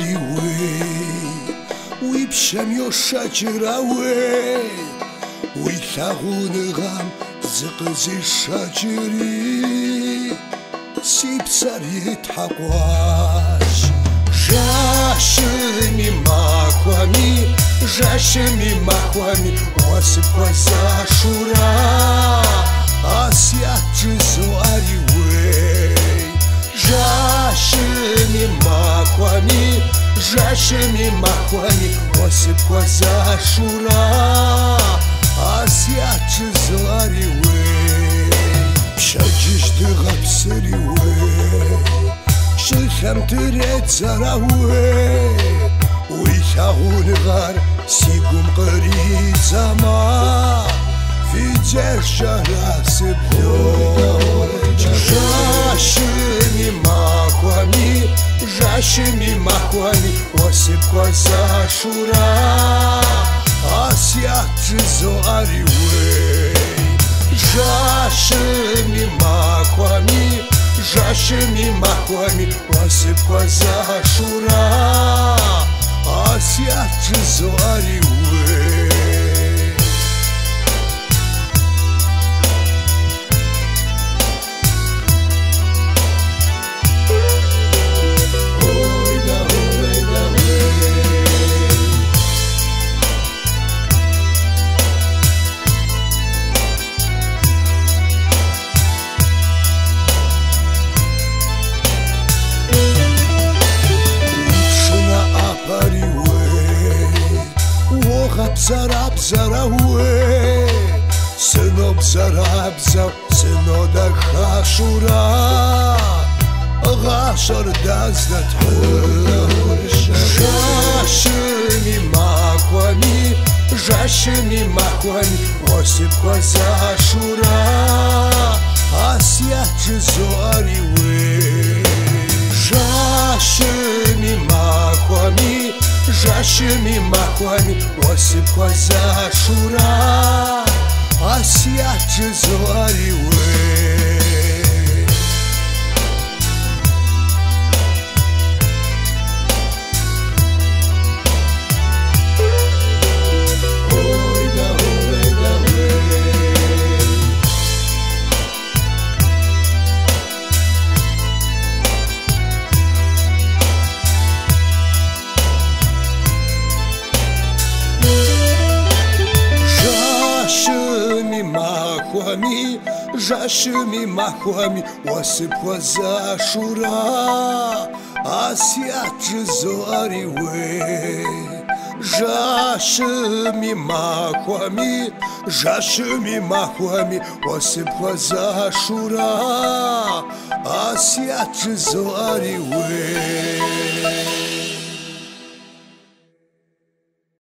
زواري ويبشم يشجراوي ويثاغون غام زقزي الشجري سيب سريت حقواش جاشمي ماخوامي جاشمي ماخوامي واسب وزا شورا آسيات زواري وي جاشمي ماخوامي جاشمي ماخوامي واسب وزا شورا آسيات زواري وي شجش دغب سري وي شلخم تريد زراوي ويثاغون غار سيقوم قريد زمان في جرشة راسب جاشمي ماخوامي جاشمي ماخوامي واسب وزا شورا آسيات زواري وي جاشمي ماخوامي جاشمي ماخوامي واسب وزا شورا آسيات زواري وي بزرا بزرا وي سنو بزرا بزرا سنو دخا شورا غاشر دازدت حرش جاشمي ماخوامي جاشمي ماخوامي واسب وزا شورا آسيات زواري وي جاشمي ماخوامي جاشمي ماخوامي واسب وزا شورا آسيات زواري وي جاشمي ماخوامي واسب وزا شورا آسيات زواري وي جاشمي ماخوامي جاشمي ماخوامي واسب وزا شورا آسيات زواري وي